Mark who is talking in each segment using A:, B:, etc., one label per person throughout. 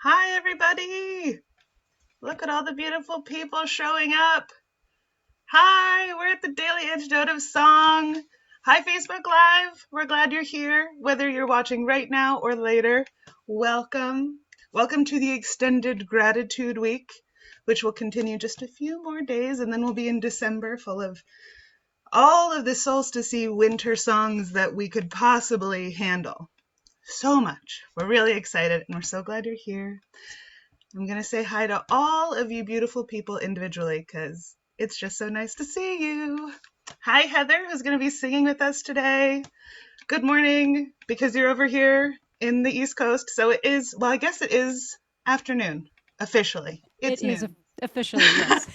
A: Hi, everybody. Look at all the beautiful people showing up. Hi, we're at the Daily Antidote of Song. Hi, Facebook Live. We're glad you're here, whether you're watching right now or later. Welcome. Welcome to the extended gratitude week, which will continue just a few more days, and then we'll be in December full of all of the solstice winter songs that we could possibly handle. So much. We're really excited, and we're so glad you're here. I'm going to say hi to all of you beautiful people individually because it's just so nice to see you. Hi, Heather, who's going to be singing with us today. Good morning, because you're over here in the East Coast. So it is, well, I guess it is afternoon, officially.
B: It
A: It's
B: is
A: noon.
B: officially, yes.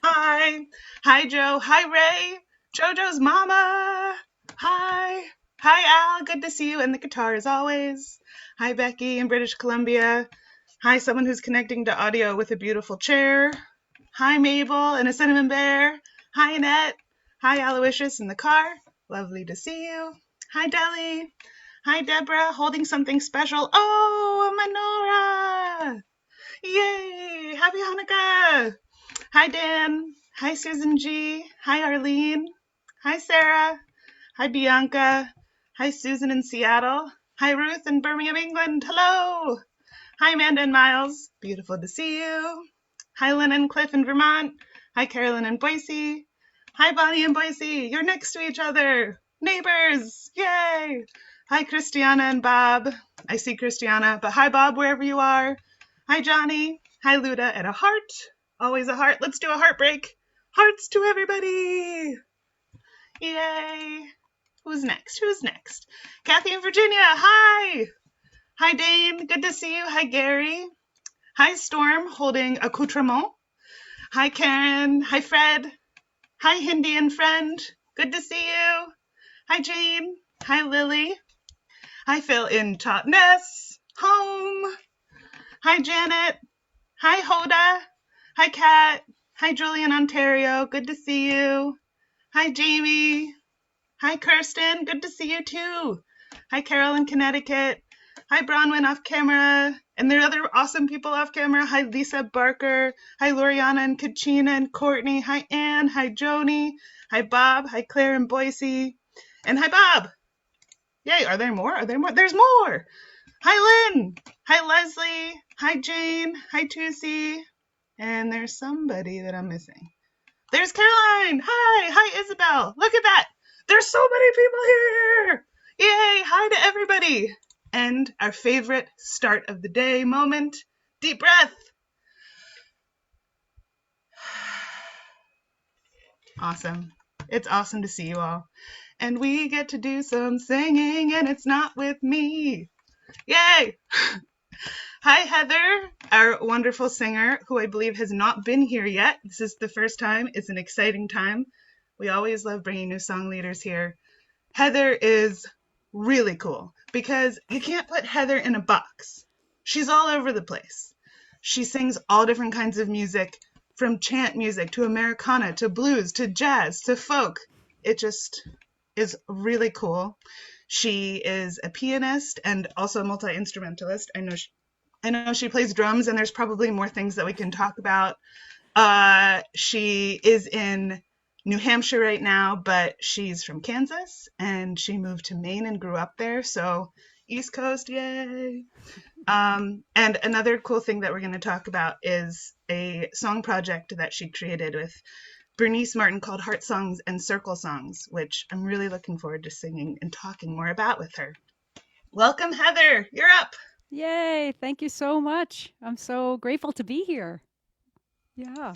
A: Hi. Hi, Joe. Hi, Ray. JoJo's mama. Hi. Hi, Al. Good to see you in the guitar as always. Hi, Becky in British Columbia. Hi, someone who's connecting to audio with a beautiful chair. Hi, Mabel and a cinnamon bear. Hi, Annette. Hi, Aloysius in the car. Lovely to see you. Hi, Deli. Hi, Deborah, holding something special. Oh, a menorah. Yay. Happy Hanukkah. Hi, Dan. Hi, Susan G. Hi, Arlene. Hi, Sarah. Hi, Bianca. Hi, Susan in Seattle. Hi, Ruth in Birmingham, England. Hello. Hi, Amanda and Miles. Beautiful to see you. Hi, Lynn and Cliff in Vermont. Hi, Carolyn in Boise. Hi, Bonnie and Boise. You're next to each other. Neighbors. Yay. Hi, Christiana and Bob. I see Christiana, but hi, Bob, wherever you are. Hi, Johnny. Hi, Luda, and a heart. Always a heart. Let's do a heartbreak. Hearts to everybody. Yay. Who's next? Who's next? Kathy in Virginia. Hi. Hi, Dane. Good to see you. Hi, Gary. Hi, Storm, holding accoutrement. Hi, Karen. Hi, Fred. Hi, Hindi and friend. Good to see you. Hi, Jane. Hi, Lily. Hi, Phil in Totness. Home. Hi, Janet. Hi, Hoda. Hi, Kat. Hi, Julie in Ontario. Good to see you. Hi, Jamie. Hi, Kirsten. Good to see you too. Hi, Carol in Connecticut. Hi, Bronwyn off camera. And there are other awesome people off camera. Hi, Lisa Barker. Hi, Loriana and Kachina and Courtney. Hi, Anne. Hi, Joni. Hi, Bob. Hi, Claire in Boise. And hi, Bob. Yay, are there more? Are there more? There's more. Hi, Lynn. Hi, Leslie. Hi, Jane. Hi, Tusi. And there's somebody that I'm missing. There's Caroline. Hi. Hi, Isabel. Look at that. There's so many people here. Yay. Hi to everybody. And our favorite start of the day moment. Deep breath. Awesome. It's awesome to see you all. And we get to do some singing, and it's not with me. Yay. Hi, Heather, our wonderful singer, who I believe has not been here yet. This is the first time. It's an exciting time. We always love bringing new song leaders here. Heather is really cool because you can't put Heather in a box. She's all over the place. She sings all different kinds of music, from chant music to Americana to blues to jazz to folk. It just is really cool. She is a pianist and also a multi-instrumentalist. I know she plays drums, and there's probably more things that we can talk about. She is in New Hampshire right now, but she's from Kansas, and she moved to Maine and grew up there. So East Coast, yay! And another cool thing that we're going to talk about is a song project that she created with Bernice Martin called Heart Songs and Circle Songs, which I'm really looking forward to singing and talking more about with her. Welcome, Heather. You're up.
B: Yay. Thank you so much. I'm so grateful to be here. Yeah.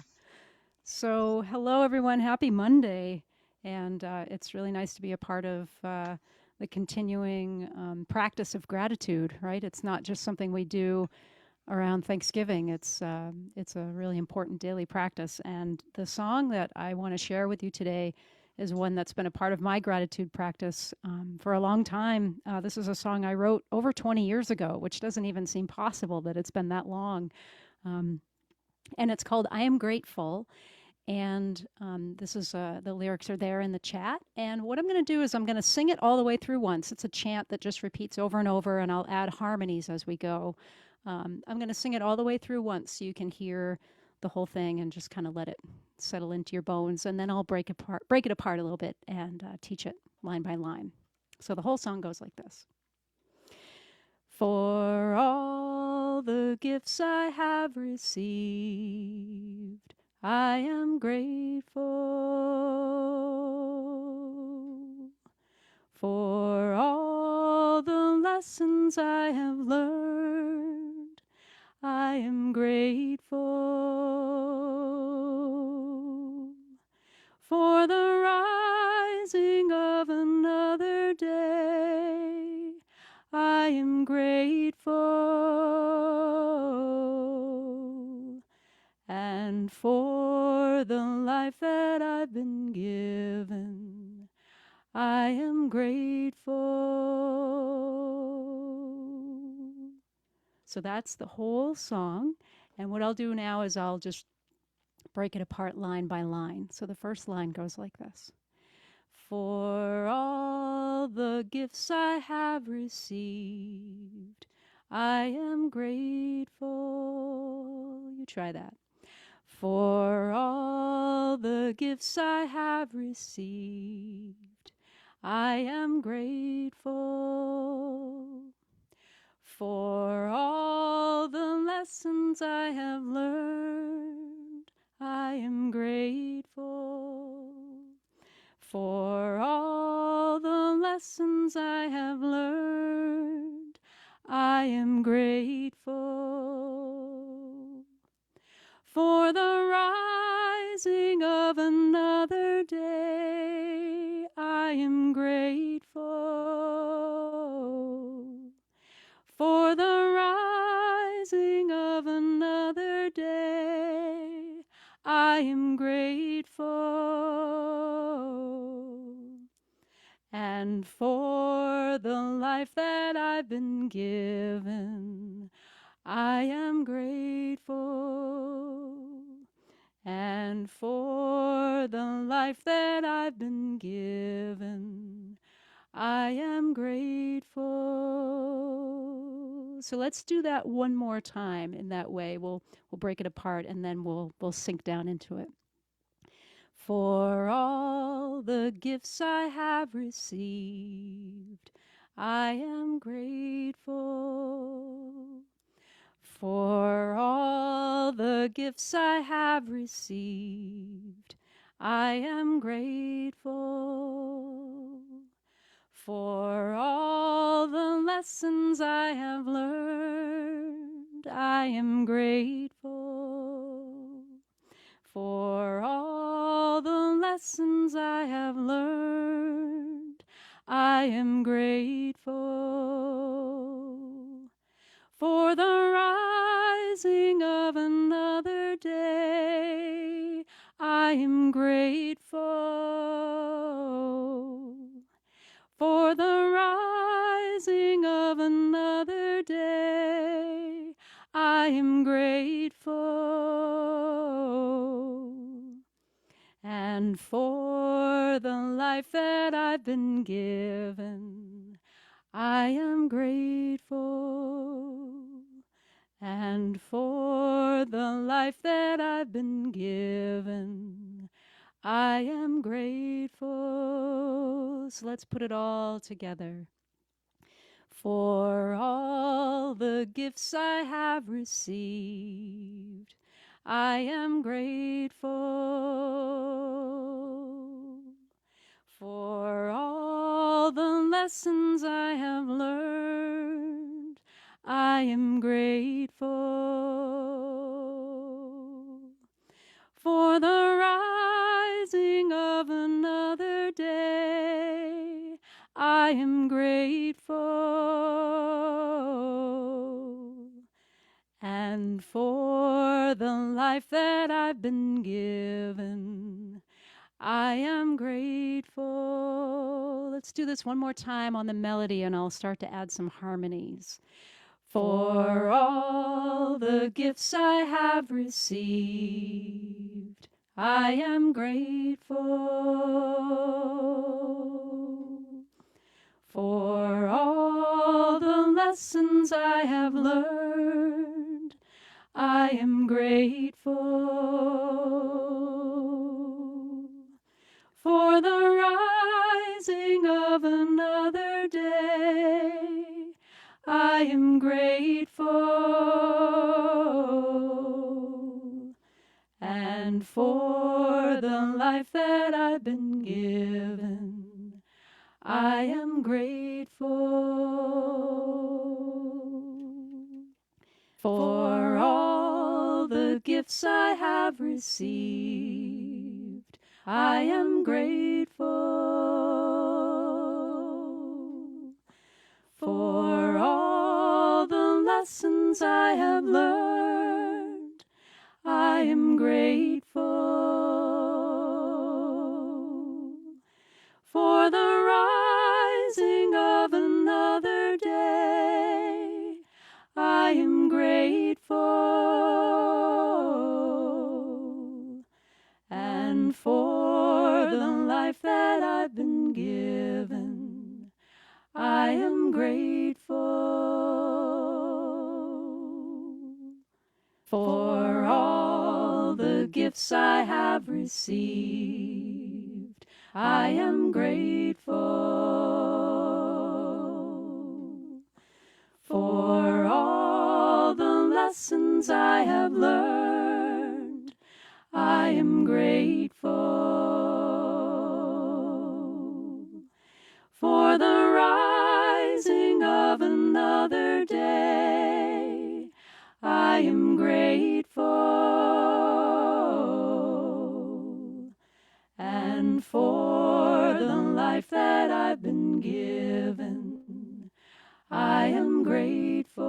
B: So, hello, everyone. Happy Monday. And it's really nice to be a part of the continuing practice of gratitude, right? It's not just something we do around Thanksgiving. It's a really important daily practice. And the song that I want to share with you today is one that's been a part of my gratitude practice for a long time. This is a song I wrote over 20 years ago, which doesn't even seem possible that it's been that long. Um, and it's called "I Am Grateful." And this is the lyrics are there in the chat. And what I'm going to do is I'm going to sing it all the way through once. It's a chant that just repeats over and over, and I'll add harmonies as we go. I'm going to sing it all the way through once so you can hear the whole thing and just kind of let it settle into your bones. And then I'll break it apart a little bit and teach it line by line. So the whole song goes like this. For all the gifts I have received, I am grateful. For all the lessons I have learned, I am grateful. For the rising of another day, I am grateful. And for the life that I've been given, I am grateful. So that's the whole song. And what I'll do now is I'll just break it apart line by line. So the first line goes like this. For all the gifts I have received, I am grateful. You try that. For all the gifts I have received, I am grateful. For all the lessons I have learned, I am grateful. For all the lessons I have learned, I am grateful. For the rising of another day, I am grateful. For the rising of another day, I am grateful. And for the life that I've been given, I am grateful. And for the life that I've been given, I am grateful. So let's do that one more time in that way. We'll break it apart and then we'll sink down into it. For all the gifts I have received, I am grateful. For all the gifts I have received, I am grateful. For all the lessons I have learned, I am grateful. For all the lessons I have learned, I am grateful. For the rising of another day, I am grateful. For the rising of another day, I am grateful. And for the life that I've been given, I am grateful. And for the life that I've been given, I am grateful. So let's put it all together. For all the gifts I have received, I am grateful. For all the lessons I have learned, I am grateful. For the rising of another day, I am grateful. And for the life that I've been given, I am grateful. Let's do this one more time on the melody and I'll start to add some harmonies. For all the gifts I have received, I am grateful. For all the lessons I have learned, I am grateful. For the rising of another day, I am grateful. And for the life that I've been given, I am grateful. For all the gifts I have received, I am grateful. For all the lessons I have learned, I am grateful. For the rising of another day, I am grateful. And for the life that I've been given, I am grateful. For all the gifts I have received, I am grateful. For all the lessons I have learned, I am grateful. For the rising of another day, I am grateful. And for the life that I've been given, I am grateful.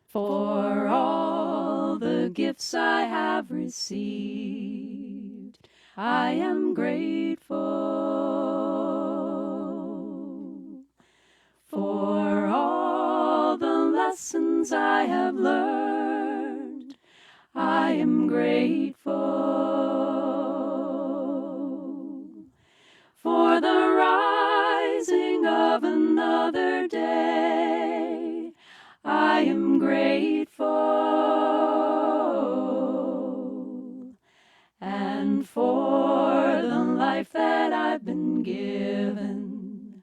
B: For all the gifts I have received, I am grateful. For all the lessons I have learned, I am grateful. For the rising of another day, I am grateful. And for the life that I've been given,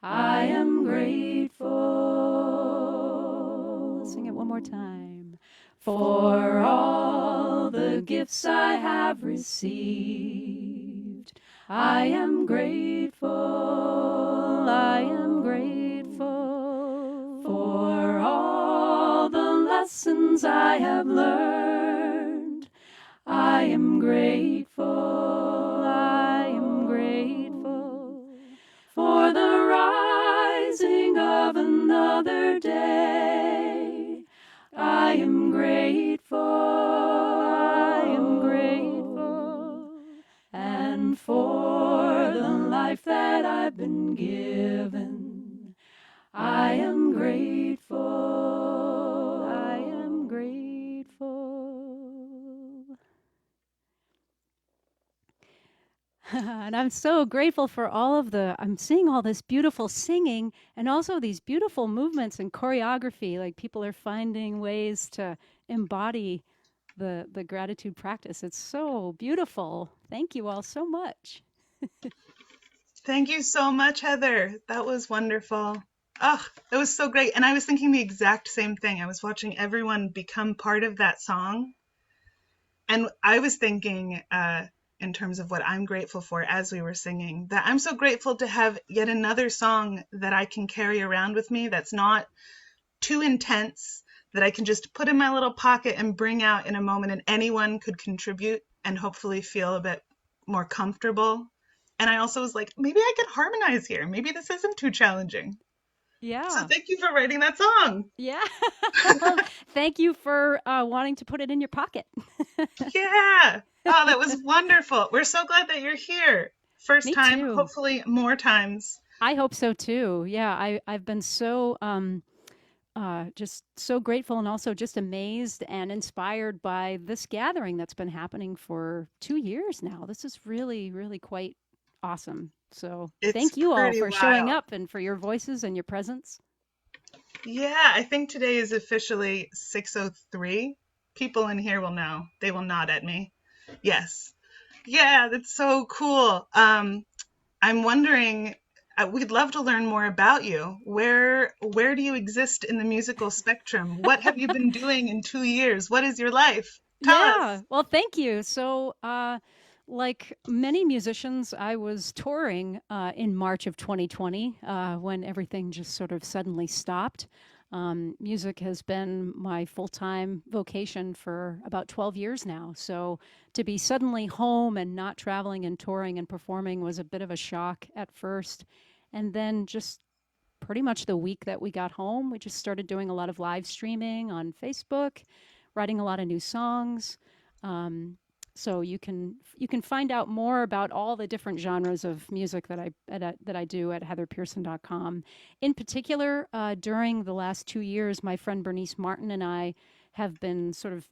B: I am grateful. Let's sing it one more time. For all the gifts I have received, I am grateful. I am grateful. For all the lessons I have learned, I am grateful. I am grateful. For the rising of another day, I am grateful. I am grateful. And for the life that I've been given, I am grateful. I am grateful. And I'm so grateful for I'm seeing all this beautiful singing and also these beautiful movements and choreography. Like people are finding ways to embody the gratitude practice. It's so beautiful. Thank you all so much.
A: Thank you so much, Heather. That was wonderful. Oh, that was so great. And I was thinking the exact same thing. I was watching everyone become part of that song. And I was thinking, in terms of what I'm grateful for as we were singing, that I'm so grateful to have yet another song that I can carry around with me that's not too intense, that I can just put in my little pocket and bring out in a moment, and anyone could contribute and hopefully feel a bit more comfortable. And I also was like, maybe I could harmonize here. Maybe this isn't too challenging. So
B: Yeah.
A: thank you for writing that song.
B: Yeah. Well, thank you for wanting to put it in your pocket.
A: Yeah. Oh, that was wonderful. We're so glad that you're here. First
B: Me
A: time,
B: too.
A: hopefully more times.
B: I hope so too. Yeah, I've been so just so grateful and also just amazed and inspired by this gathering that's been happening for 2 years now. This is really, really quite awesome. So
A: It's
B: thank you all
A: pretty
B: for showing
A: wild.
B: up and for your voices and your presence.
A: Yeah, I think today is officially 6:03. People in here will know. They will nod at me. Yes. Yeah, that's so cool. I'm wondering, we'd love to learn more about you. Where do you exist in the musical spectrum? What have you been doing in 2 years? What is your life? Tell
B: Yeah.
A: us.
B: Well, thank you. So, like many musicians, I was touring in March of 2020 when everything just sort of suddenly stopped. Music has been my full time vocation for about 12 years now. So, to be suddenly home and not traveling and touring and performing was a bit of a shock at first. And then just pretty much the week that we got home, we just started doing a lot of live streaming on Facebook, writing a lot of new songs. Um, so you can find out more about all the different genres of music that I do at heatherpearson.com. In particular, during the last 2 years, my friend Bernice Martin and I have been sort of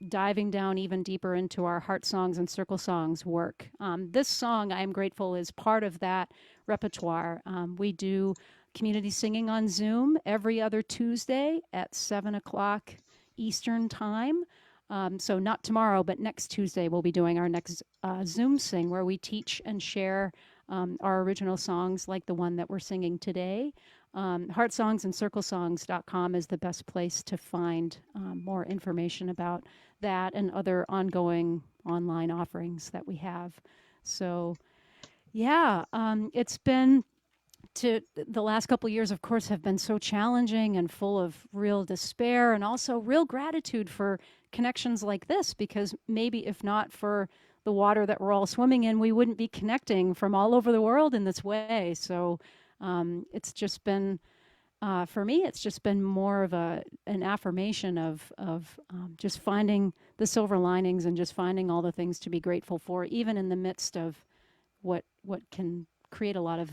B: diving down even deeper into our heart songs and circle songs work. This song, I Am Grateful, is part of that repertoire. We do community singing on Zoom every other Tuesday at 7 o'clock Eastern Time. So, not tomorrow, but next Tuesday, we'll be doing our next Zoom sing where we teach and share our original songs like the one that we're singing today. Heartsongs and circlesongs.com is the best place to find more information about that and other ongoing online offerings that we have. So, yeah, it's been to the last couple of years, of course, have been so challenging and full of real despair and also real gratitude for connections like this, because maybe if not for the water that we're all swimming in, we wouldn't be connecting from all over the world in this way. So it's just been, for me, it's just been more of an affirmation of just finding the silver linings and just finding all the things to be grateful for, even in the midst of what can create a lot of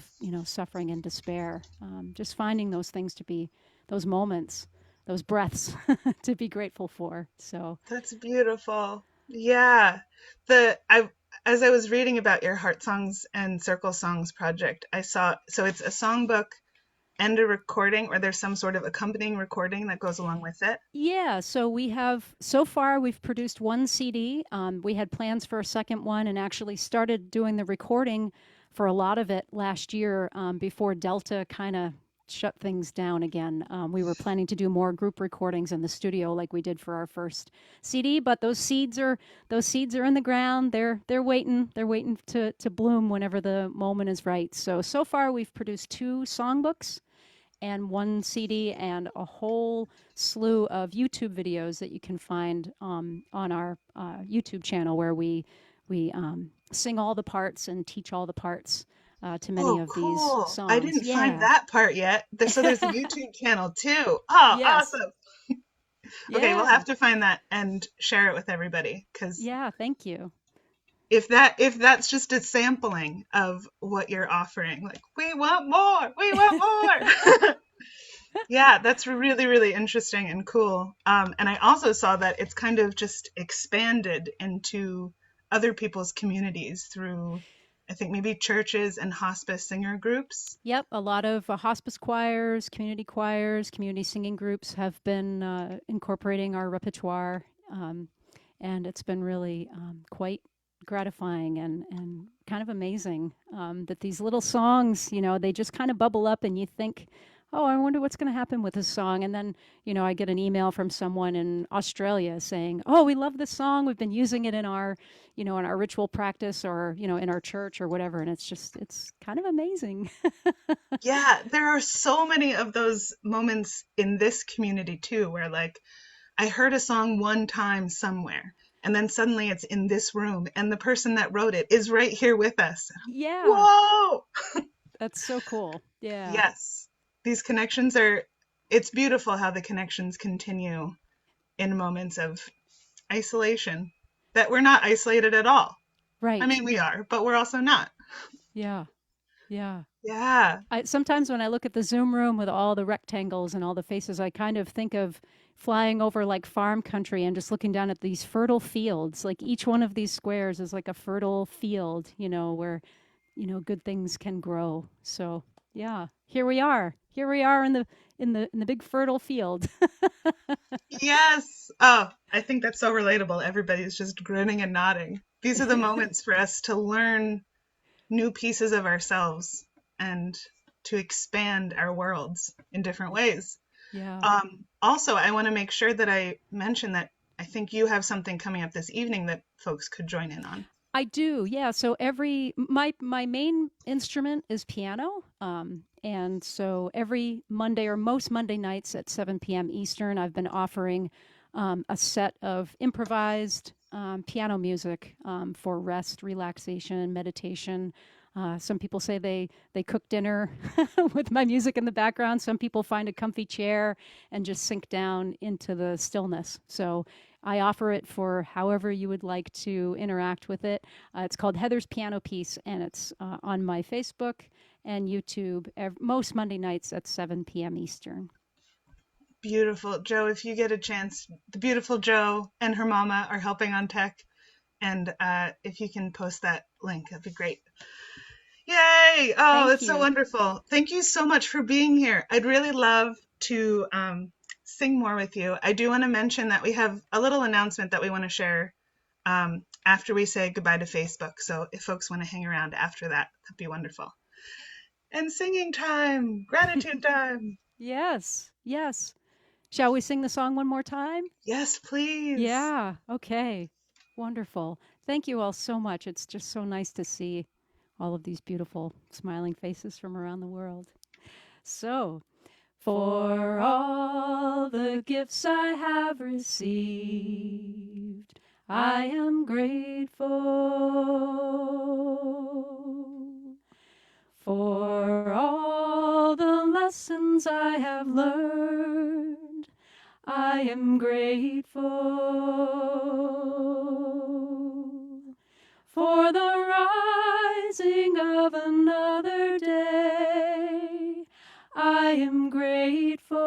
B: suffering and despair. Just finding those things to be those moments, those breaths to be grateful for. So
A: That's beautiful. Yeah. The I As I was reading about your Heart Songs and Circle Songs project, I saw so it's a songbook and a recording, or there's some sort of accompanying recording that goes along with it.
B: yeah, so we have so far we've produced one CD. We had plans for a second one and actually started doing the recording for a lot of it last year before Delta kind of shut things down again. We were planning to do more group recordings in the studio like we did for our first CD, but those seeds are in the ground. They're waiting. They're waiting to bloom whenever the moment is right. So far we've produced two songbooks and one CD and a whole slew of YouTube videos that you can find on our YouTube channel, where we sing all the parts and teach all the parts to many
A: Oh,
B: of these
A: cool. I
B: songs.
A: didn't find
B: Yeah,
A: that part yet. So there's a YouTube channel too. Oh,
B: yes,
A: awesome. Okay, we'll
B: yeah,
A: have to find that and share it with everybody, because
B: yeah. Thank you.
A: if that's just a sampling of what you're offering, like we want more, we want more. Yeah, that's really, really interesting and cool. And I also saw that it's kind of just expanded into other people's communities through, I think, maybe churches and hospice singer groups.
B: Yep, a lot of hospice choirs, community singing groups have been incorporating our repertoire, and it's been really quite gratifying and kind of amazing that these little songs, they just kind of bubble up, and you think, oh, I wonder what's going to happen with this song. And then, I get an email from someone in Australia saying, oh, we love this song. We've been using it in our ritual practice or, in our church or whatever. And it's kind of amazing.
A: Yeah, there are so many of those moments in this community too, where like I heard a song one time somewhere, and then suddenly it's in this room, and the person that wrote it is right here with us.
B: Yeah,
A: Whoa!
B: that's so cool. Yeah.
A: Yes, these connections are, it's beautiful how the connections continue in moments of isolation, that we're not isolated at all. I
B: Right.
A: mean, we are, but we're also not.
B: Yeah. Yeah.
A: Yeah.
B: Sometimes when I look at the Zoom room with all the rectangles and all the faces, I kind of think of flying over like farm country and just looking down at these fertile fields. Like each one of these squares is like a fertile field, where good things can grow. So yeah, here we are. Here we are in the big fertile field.
A: Yes. Oh, I think that's so relatable. Everybody's just grinning and nodding. These are the moments for us to learn new pieces of ourselves and to expand our worlds in different ways.
B: Yeah.
A: Also, I want to make sure that I mention that I think you have something coming up this evening that folks could join in on.
B: I do, yeah. So my main instrument is piano, and so every Monday or most Monday nights at 7 p.m. Eastern, I've been offering a set of improvised piano music for rest, relaxation, meditation. Some people say they cook dinner with my music in the background. Some people find a comfy chair and just sink down into the stillness. So I offer it for however you would like to interact with it. It's called Heather's Piano Piece, and it's on my Facebook and YouTube most Monday nights at 7 p.m. Eastern.
A: Beautiful. Joe, if you get a chance, the beautiful Joe and her mama are helping on tech. And if you can post that link, that'd be great. Yay! Oh,
B: Thank
A: that's so
B: you.
A: wonderful. Thank you so much for being here. I'd really love to sing more with you. I do want to mention that we have a little announcement that we want to share after we say goodbye to Facebook. So if folks want to hang around after that, that'd be wonderful. And singing time, gratitude time.
B: Yes, yes. Shall we sing the song one more time?
A: Yes, please.
B: Yeah, okay. Wonderful. Thank you all so much. It's just so nice to see all of these beautiful smiling faces from around the world. So, for all the gifts I have received, I am grateful. For all the lessons I have learned, I am grateful. For the rising of another day, I am grateful.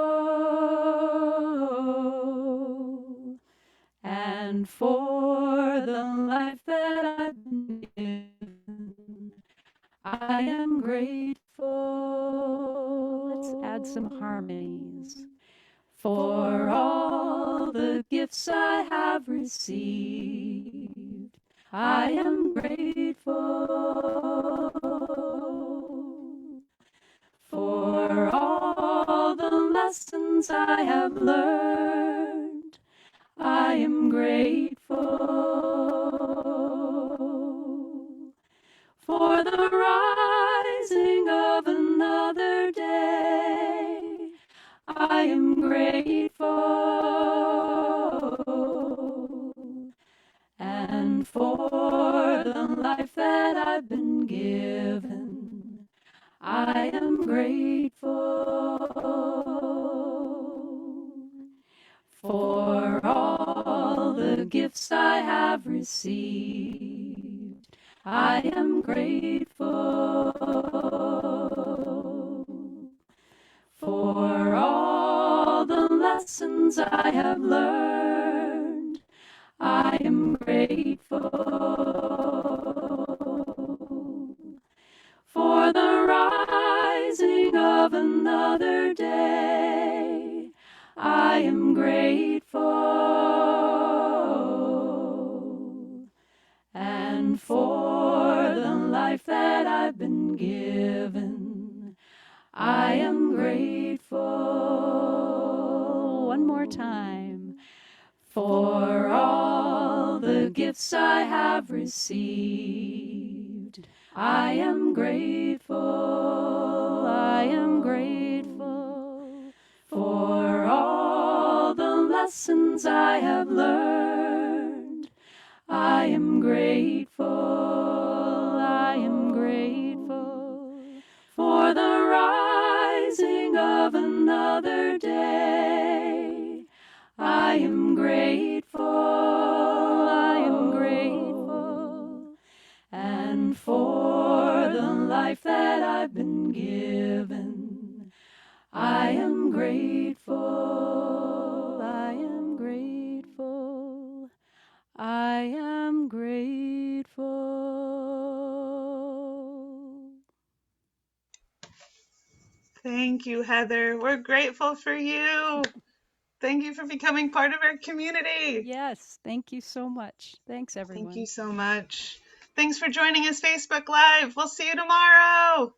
B: And for the life that I've been given, I am grateful. Let's add some harmonies. For all the gifts I have received, I am grateful. For all the lessons I have learned, I am grateful. For the rising of another day, I am grateful. And for the life that I've been given, I am grateful. For all the gifts I have received, I am grateful. For all the lessons I have learned, I am grateful. For the rising of another day, I am grateful. And for the life that I've been given, I am grateful. One more time. For all the gifts I have received, I am grateful. I am grateful. For all the lessons I have learned, I am grateful. I am grateful. For the rising of another day, I am grateful. I am grateful. And for the life that I've been given, I am grateful. I am grateful. I am grateful.
A: Thank you, Heather. We're grateful for you. Thank you for becoming part of our community.
B: Yes, thank you so much. Thanks,
A: Thank you
B: everyone.
A: so much. Thanks for joining us Facebook Live. We'll see you tomorrow.